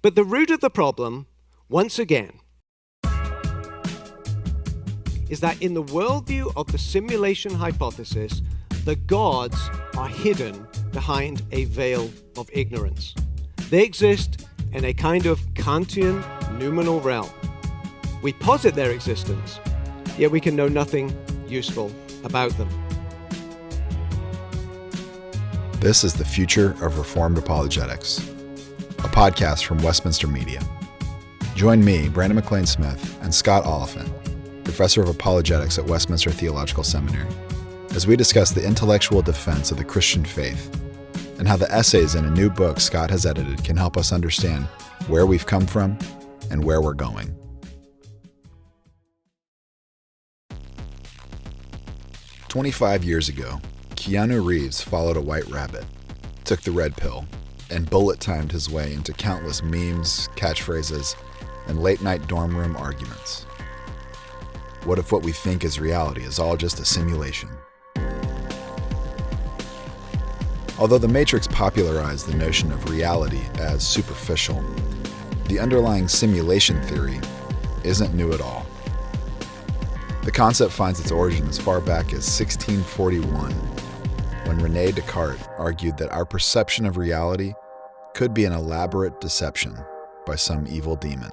But the root of the problem, once again, is that in the worldview of the simulation hypothesis, the gods are hidden behind a veil of ignorance. They exist in a kind of Kantian noumenal realm. We posit their existence, yet we can know nothing useful about them. This is The Future of Reformed Apologetics, a podcast from Westminster Media. Join me, Brandon McLean-Smith, and Scott Oliphant, Professor of Apologetics at Westminster Theological Seminary, as we discuss the intellectual defense of the Christian faith and how the essays in a new book Scott has edited can help us understand where we've come from and where we're going. "25 years ago, Keanu Reeves followed a white rabbit, took the red pill, and bullet-timed his way into countless memes, catchphrases, and late-night dorm room arguments. What if what we think is reality is all just a simulation? Although The Matrix popularized the notion of reality as superficial, the underlying simulation theory isn't new at all. The concept finds its origin as far back as 1641, when René Descartes argued that our perception of reality could be an elaborate deception by some evil demon.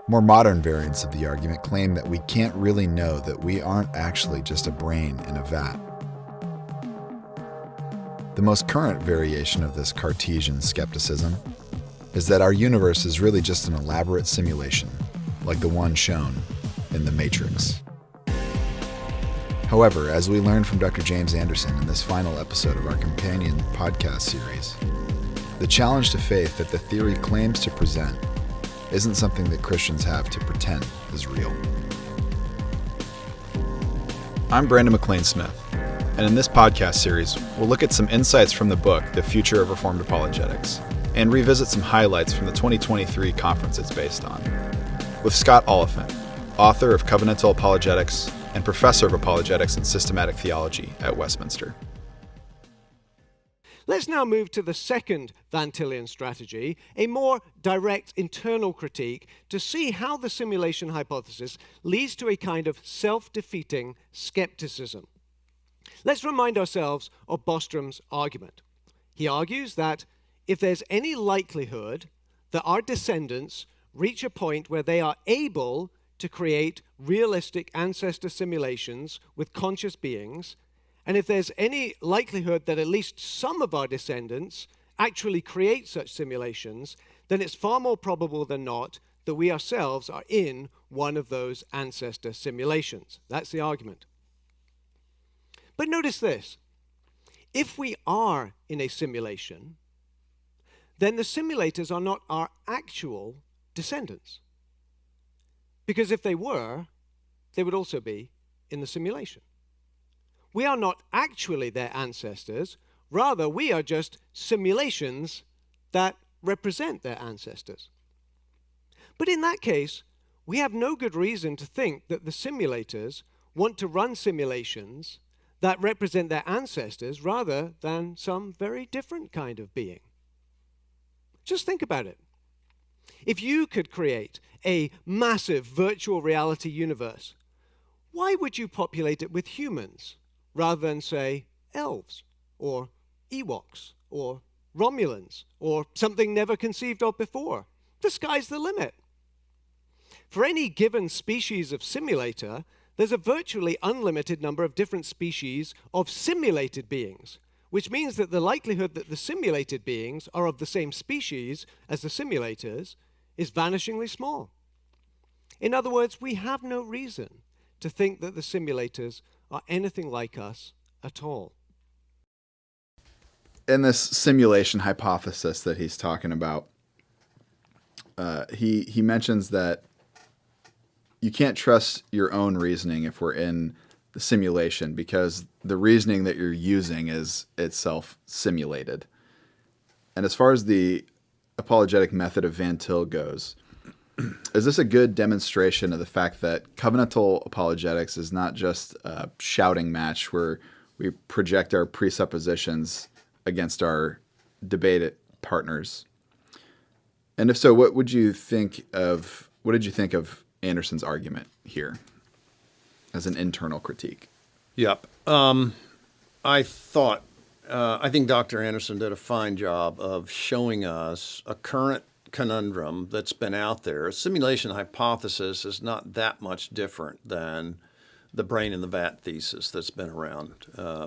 More modern variants of the argument claim that we can't really know that we aren't actually just a brain in a vat. The most current variation of this Cartesian skepticism is that our universe is really just an elaborate simulation, like the one shown in The Matrix. However, as we learned from Dr. James Anderson in this final episode of our companion podcast series, the challenge to faith that the theory claims to present isn't something that Christians have to pretend is real. I'm Brandon McLean-Smith, and in this podcast series, we'll look at some insights from the book, The Future of Reformed Apologetics, and revisit some highlights from the 2023 conference it's based on, with Scott Oliphant, author of Covenantal Apologetics and professor of apologetics and systematic theology at Westminster. Let's now move to the second Van Tillian strategy, a more direct internal critique to see how the simulation hypothesis leads to a kind of self-defeating skepticism. Let's remind ourselves of Bostrom's argument. He argues that if there's any likelihood that our descendants reach a point where they are able to create realistic ancestor simulations with conscious beings, and if there's any likelihood that at least some of our descendants actually create such simulations, then it's far more probable than not that we ourselves are in one of those ancestor simulations. That's the argument. But notice this. If we are in a simulation, then the simulators are not our actual descendants. Because if they were, they would also be in the simulation. We are not actually their ancestors. Rather, we are just simulations that represent their ancestors. But in that case, we have no good reason to think that the simulators want to run simulations that represent their ancestors rather than some very different kind of being. Just think about it. If you could create a massive virtual reality universe, why would you populate it with humans rather than, say, elves, or Ewoks, or Romulans, or something never conceived of before? The sky's the limit. For any given species of simulator, there's a virtually unlimited number of different species of simulated beings, which means that the likelihood that the simulated beings are of the same species as the simulators is vanishingly small. In other words, we have no reason to think that the simulators are anything like us at all. In this simulation hypothesis that he's talking about, he mentions that you can't trust your own reasoning if we're in the simulation because the reasoning that you're using is itself simulated. And as far as the apologetic method of Van Til goes, is this a good demonstration of the fact that covenantal apologetics is not just a shouting match where we project our presuppositions against our debate partners, And if so, what did you think of Anderson's argument here as an internal critique? Yep. I think Dr. Anderson did a fine job of showing us a current conundrum that's been out there. A simulation hypothesis is not that much different than the brain in the vat thesis that's been around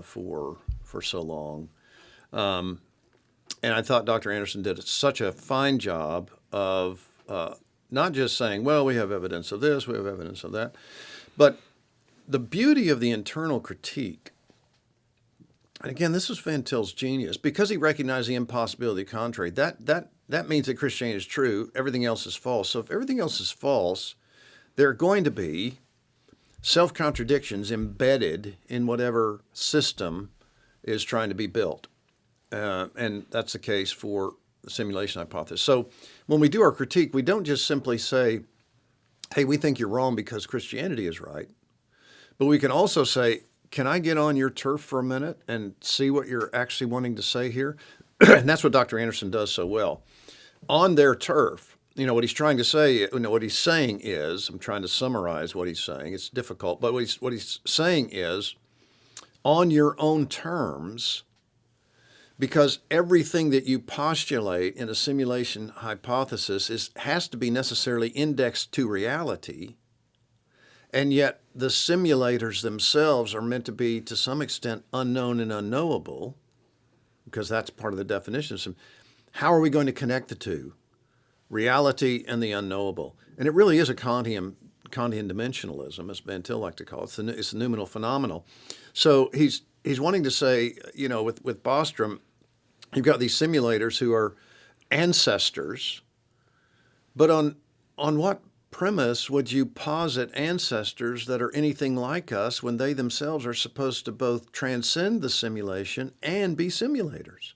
for so long. And I thought Dr. Anderson did such a fine job of not just saying, well, we have evidence of this, we have evidence of that, but the beauty of the internal critique. And again, this was Van Til's genius. Because he recognized the impossibility of the contrary, that means that Christianity is true, everything else is false. So if everything else is false, there are going to be self-contradictions embedded in whatever system is trying to be built. And that's the case for the simulation hypothesis. So when we do our critique, we don't just simply say, hey, we think you're wrong because Christianity is right. But we can also say, can I get on your turf for a minute and see what you're actually wanting to say here? And that's what Dr. Anderson does so well. On their turf, what he's trying to say, what he's saying is, I'm trying to summarize what he's saying. It's difficult, but what he's saying is, on your own terms, because everything that you postulate in a simulation hypothesis has to be necessarily indexed to reality, and yet the simulators themselves are meant to be, to some extent, unknown and unknowable, because that's part of the definition. How are we going to connect the two? Reality and the unknowable. And it really is a Kantian dimensionalism, as Van Til liked to call it. It's the noumenal phenomenal. So he's wanting to say, with Bostrom, you've got these simulators who are ancestors, but on what premise would you posit ancestors that are anything like us when they themselves are supposed to both transcend the simulation and be simulators?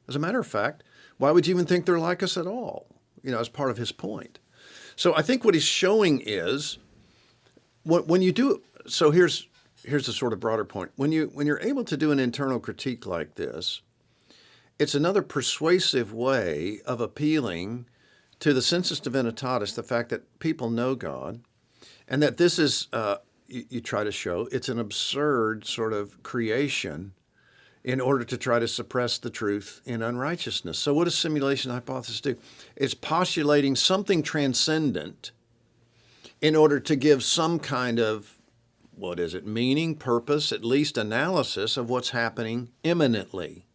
As a matter of fact, why would you even think they're like us at all? As part of his point. So I think what he's showing is, when you do, so here's the sort of broader point. When you're able to do an internal critique like this, it's another persuasive way of appealing to the sensus divinitatis, the fact that people know God, and that this is, you try to show, it's an absurd sort of creation in order to try to suppress the truth in unrighteousness. So what does simulation hypothesis do? It's postulating something transcendent in order to give some kind of, meaning, purpose, at least analysis of what's happening imminently.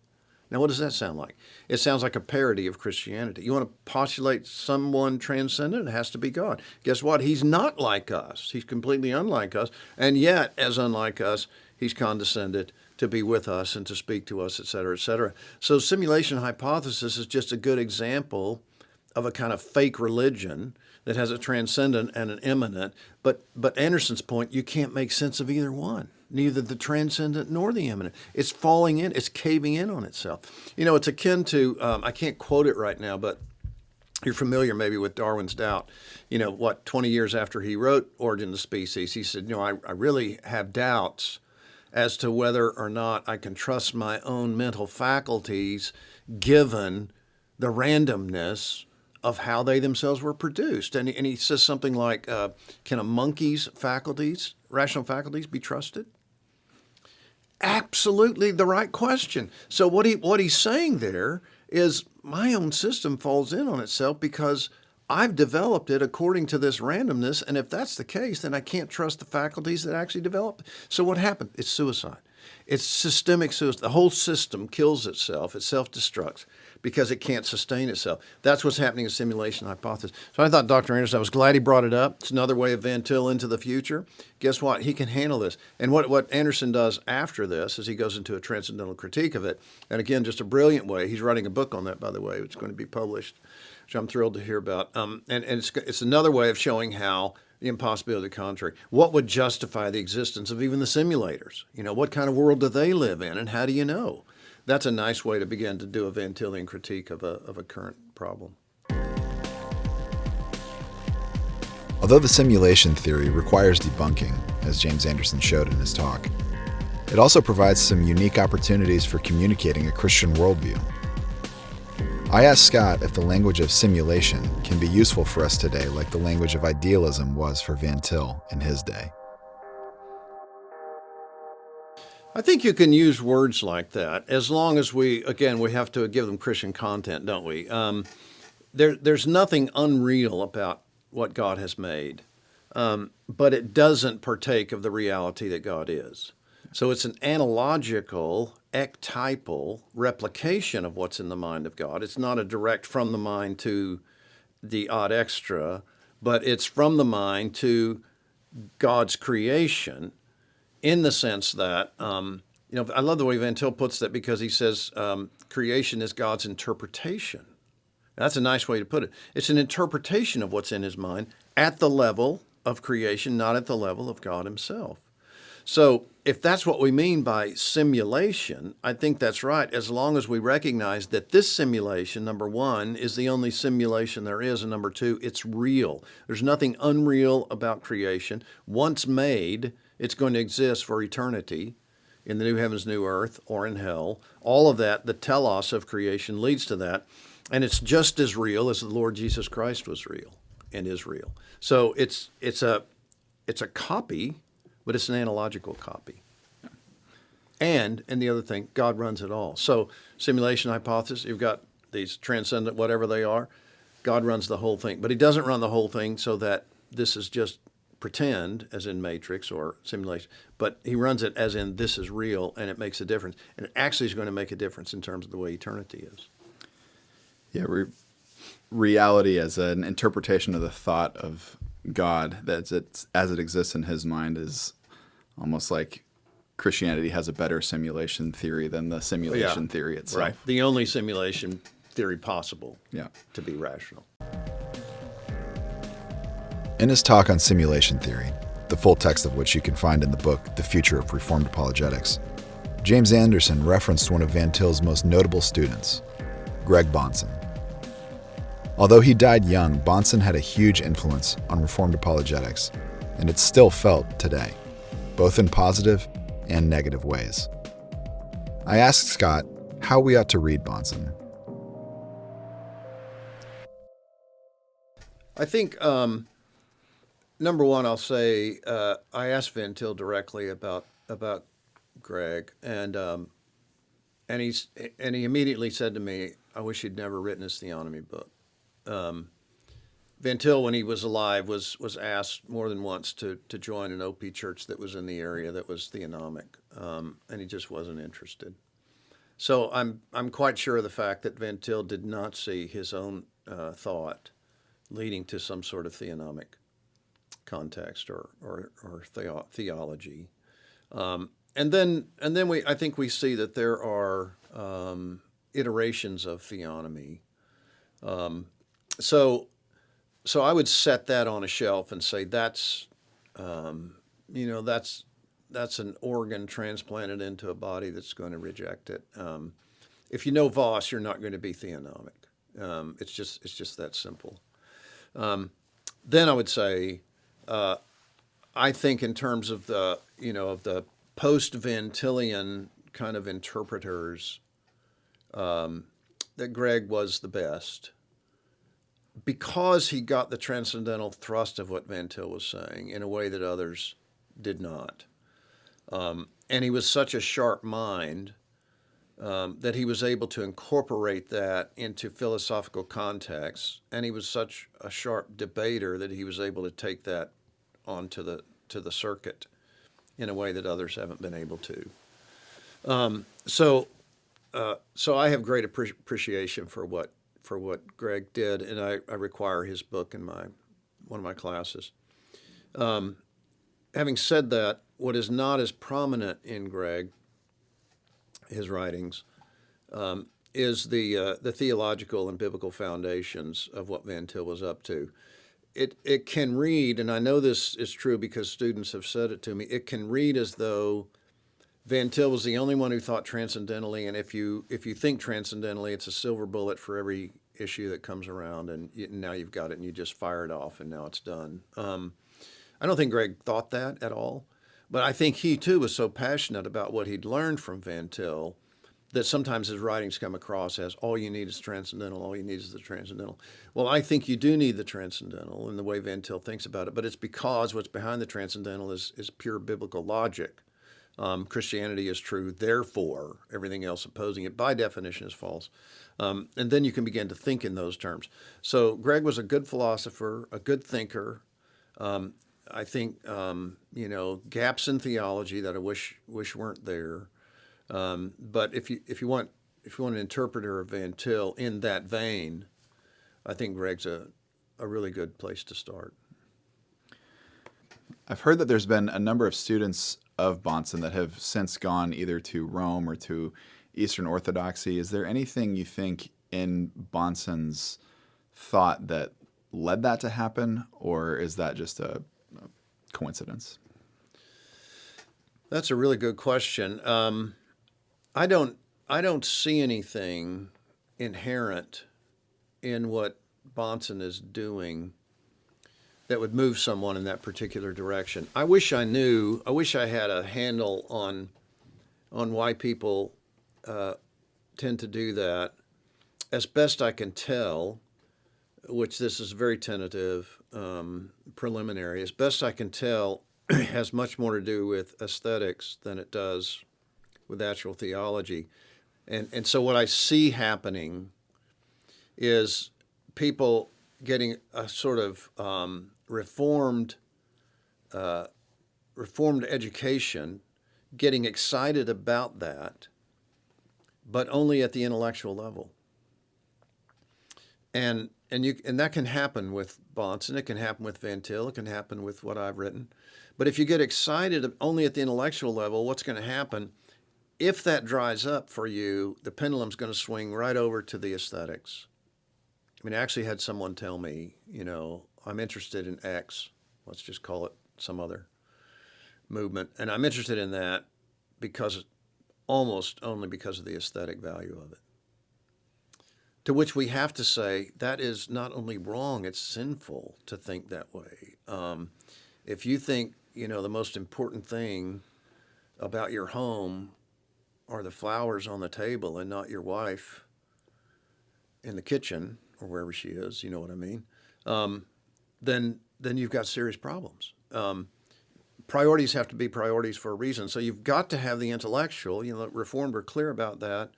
Now, what does that sound like? It sounds like a parody of Christianity. You want to postulate someone transcendent? It has to be God. Guess what? He's not like us. He's completely unlike us. And yet, as unlike us, he's condescended to be with us and to speak to us, et cetera, et cetera. So simulation hypothesis is just a good example of a kind of fake religion that has a transcendent and an immanent. But Anderson's point, you can't make sense of either one, neither the transcendent nor the immanent. It's falling in, it's caving in on itself. It's akin to, I can't quote it right now, but you're familiar maybe with Darwin's doubt. 20 years after he wrote Origin of the Species, he said, I really have doubts as to whether or not I can trust my own mental faculties given the randomness of how they themselves were produced. And he says something like, can a monkey's faculties, rational faculties, be trusted? Absolutely the right question. So what he's saying there is, my own system falls in on itself because I've developed it according to this randomness, and if that's the case, then I can't trust the faculties that actually developed. So what happened? It's suicide. It's systemic suicide. The whole system kills itself. It self-destructs because it can't sustain itself. That's what's happening in simulation hypothesis. So I thought Dr. Anderson, I was glad he brought it up. It's another way of Van Til into the future. Guess what? He can handle this. And what Anderson does after this is he goes into a transcendental critique of it. And again, just a brilliant way. He's writing a book on that, by the way. It's going to be published, which I'm thrilled to hear about. And it's another way of showing how the impossibility of the contrary. What would justify the existence of even the simulators? What kind of world do they live in, and how do you know? That's a nice way to begin to do a Van Tilian critique of a current problem. Although the simulation theory requires debunking, as James Anderson showed in his talk, it also provides some unique opportunities for communicating a Christian worldview. I asked Scott if the language of simulation can be useful for us today like the language of idealism was for Van Til in his day. I think you can use words like that as long as we have to give them Christian content, don't we? There's nothing unreal about what God has made, but it doesn't partake of the reality that God is. So it's an analogical, ectypal replication of what's in the mind of God. It's not a direct from the mind to the ad extra, but it's from the mind to God's creation, in the sense that, I love the way Van Til puts that, because he says creation is God's interpretation. That's a nice way to put it. It's an interpretation of what's in his mind at the level of creation, not at the level of God himself. So if that's what we mean by simulation, I think that's right, as long as we recognize that this simulation, number one, is the only simulation there is, and number two, it's real. There's nothing unreal about creation. Once made, it's going to exist for eternity in the new heavens, new earth, or in hell. All of that, the telos of creation, leads to that. And it's just as real as the Lord Jesus Christ was real and is real. So it's a copy, but it's an analogical copy. And the other thing, God runs it all. So simulation hypothesis, you've got these transcendent whatever they are, God runs the whole thing. But he doesn't run the whole thing so that this is just pretend, as in Matrix or simulation, but he runs it as in this is real, and it makes a difference. And it actually is going to make a difference in terms of the way eternity is. Yeah, reality as an interpretation of the thought of God as it exists in his mind is almost like Christianity has a better simulation theory than the simulation theory itself. Right. The only simulation theory possible to be rational. In his talk on simulation theory, the full text of which you can find in the book The Future of Reformed Apologetics, James Anderson referenced one of Van Til's most notable students, Greg Bahnsen. Although he died young, Bahnsen had a huge influence on Reformed apologetics, and it's still felt today, both in positive and negative ways. I asked Scott how we ought to read Bahnsen. I think, number one, I'll say I asked Van Til directly about Greg, and he immediately said to me, "I wish he'd never written his theonomy book." Van Til, when he was alive, was asked more than once to join an OP church that was in the area that was theonomic, and he just wasn't interested. So I'm quite sure of the fact that Van Til did not see his own thought leading to some sort of theonomic context or theology. And then I think we see that there are iterations of theonomy. So I would set that on a shelf and say that's an organ transplanted into a body that's going to reject it. If you know Voss, you're not going to be theonomic. It's just that simple. Then I would say, I think in terms of the post-Van Tilian kind of interpreters, that Greg was the best, because he got the transcendental thrust of what Van Til was saying in a way that others did not. And he was such a sharp mind that he was able to incorporate that into philosophical contexts, and he was such a sharp debater that he was able to take that onto the circuit in a way that others haven't been able to. So I have great appreciation for what Greg did, and I require his book in one of my classes. Having said that, what is not as prominent in Greg, his writings, is the theological and biblical foundations of what Van Til was up to. It can read, and I know this is true because students have said it to me, it can read as though Van Til was the only one who thought transcendentally, and if you think transcendentally, it's a silver bullet for every issue that comes around, and now you've got it, and you just fire it off, and now it's done. I don't think Greg thought that at all, but I think he too was so passionate about what he'd learned from Van Til that sometimes his writings come across as all you need is transcendental, all you need is the transcendental. Well, I think you do need the transcendental in the way Van Til thinks about it, but it's because what's behind the transcendental is pure biblical logic. Christianity is true, therefore everything else opposing it by definition is false. And then you can begin to think in those terms. So Greg was a good philosopher, a good thinker. I think gaps in theology that I wish weren't there. But if you want an interpreter of Van Til in that vein, I think Greg's a really good place to start. I've heard that there's been a number of students of Bahnsen that have since gone either to Rome or to Eastern Orthodoxy. Is there anything you think in Bahnsen's thought that led that to happen, or is that just a coincidence? That's a really good question. I don't see anything inherent in what Bahnsen is doing that would move someone in that particular direction. I wish I had a handle on why people tend to do that. As best I can tell, which this is very tentative, preliminary, as best I can tell, it has much more to do with aesthetics than it does with actual theology. And so what I see happening is people getting a sort of reformed education, getting excited about that, but only at the intellectual level. And that can happen with Bahnsen, it can happen with Van Til, it can happen with what I've written. But if you get excited only at the intellectual level, what's going to happen? If that dries up for you, the pendulum's going to swing right over to the aesthetics. I mean, I actually had someone tell me, I'm interested in X, let's just call it some other movement, and I'm interested in that almost only because of the aesthetic value of it. To which we have to say, that is not only wrong, it's sinful to think that way. If you think, the most important thing about your home are the flowers on the table and not your wife in the kitchen or wherever she is, you know what I mean, then you've got serious problems. Priorities have to be priorities for a reason. So you've got to have the intellectual, Reformed are clear about that.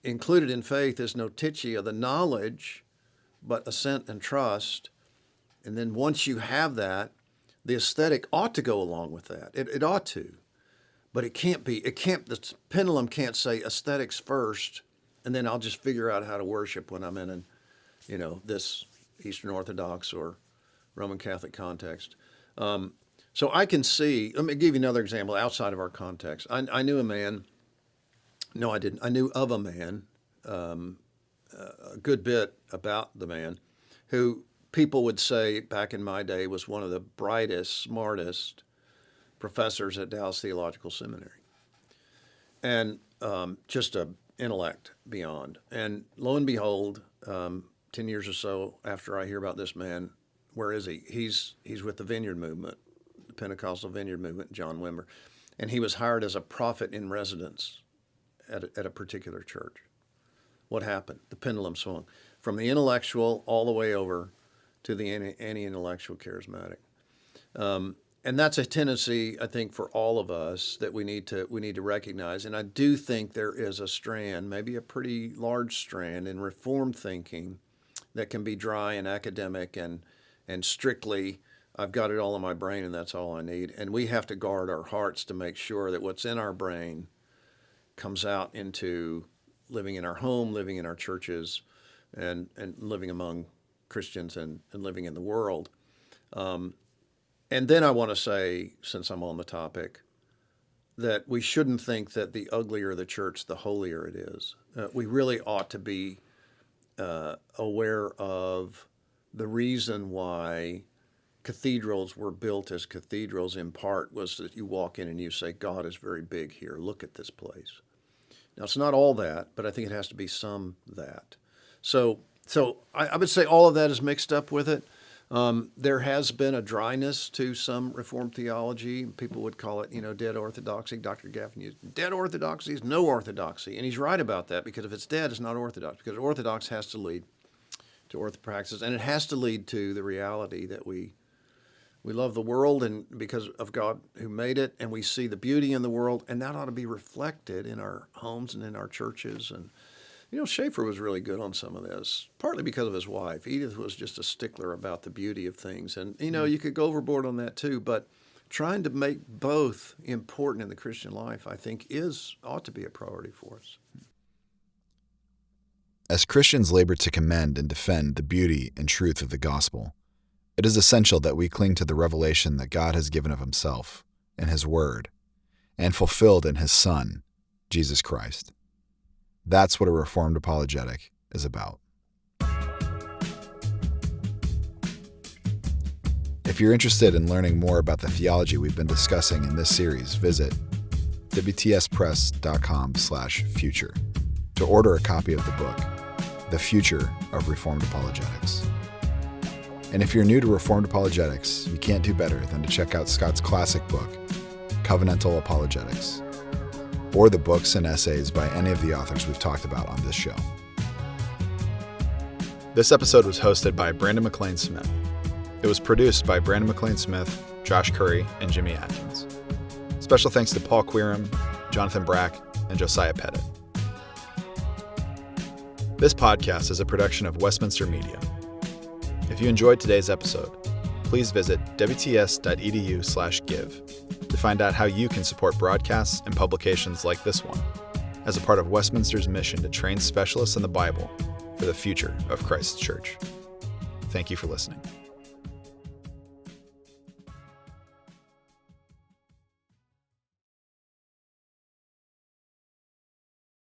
Included in faith is notitia, the knowledge, but assent and trust. And then once you have that, the aesthetic ought to go along with that. It ought to. But the pendulum can't say aesthetics first, and then I'll just figure out how to worship when I'm in this Eastern Orthodox or Roman Catholic context. So I can see, let me give you another example outside of our context. I knew a man, no, I didn't. I knew of a man, a good bit about the man, who people would say back in my day was one of the brightest, smartest professors at Dallas Theological Seminary. And just an intellect beyond. And lo and behold, 10 years or so after I hear about this man, where is he? He's with the Vineyard Movement, the Pentecostal Vineyard Movement, John Wimber. And he was hired as a prophet in residence at a particular church. What happened? The pendulum swung from the intellectual all the way over to the anti-intellectual charismatic. And that's a tendency, I think, for all of us that we need to recognize. And I do think there is a strand, maybe a pretty large strand, in Reformed thinking that can be dry and academic and strictly, I've got it all in my brain and that's all I need. And we have to guard our hearts to make sure that what's in our brain comes out into living in our home, living in our churches, and living among Christians and living in the world. And then I want to say, since I'm on the topic, that we shouldn't think that the uglier the church, the holier it is. We really ought to be aware of the reason why cathedrals were built as cathedrals in part was that you walk in and you say, God is very big here. Look at this place. Now, it's not all that, but I think it has to be some that. So I would say all of that is mixed up with it. There has been a dryness to some Reformed theology. People would call it, dead orthodoxy. Dr. Gaffin used dead orthodoxy is no orthodoxy. And he's right about that, because if it's dead, it's not orthodox. Because orthodox has to lead to orthopraxis, and it has to lead to the reality that we love the world and because of God who made it, and we see the beauty in the world, and that ought to be reflected in our homes and in our churches. And Schaeffer was really good on some of this, partly because of his wife. Edith was just a stickler about the beauty of things. And, you could go overboard on that too, but trying to make both important in the Christian life, I think, ought to be a priority for us. As Christians labor to commend and defend the beauty and truth of the gospel, it is essential that we cling to the revelation that God has given of himself in his word and fulfilled in his Son, Jesus Christ. That's what a Reformed apologetic is about. If you're interested in learning more about the theology we've been discussing in this series, visit wtspress.com/future to order a copy of the book, The Future of Reformed Apologetics. And if you're new to Reformed Apologetics, you can't do better than to check out Scott's classic book, Covenantal Apologetics, or the books and essays by any of the authors we've talked about on this show. This episode was hosted by Brandon McLean Smith. It was produced by Brandon McLean Smith, Josh Curry, and Jimmy Atkins. Special thanks to Paul Queeram, Jonathan Brack, and Josiah Pettit. This podcast is a production of Westminster Media. If you enjoyed today's episode, please visit wts.edu/give to find out how you can support broadcasts and publications like this one as a part of Westminster's mission to train specialists in the Bible for the future of Christ's Church. Thank you for listening.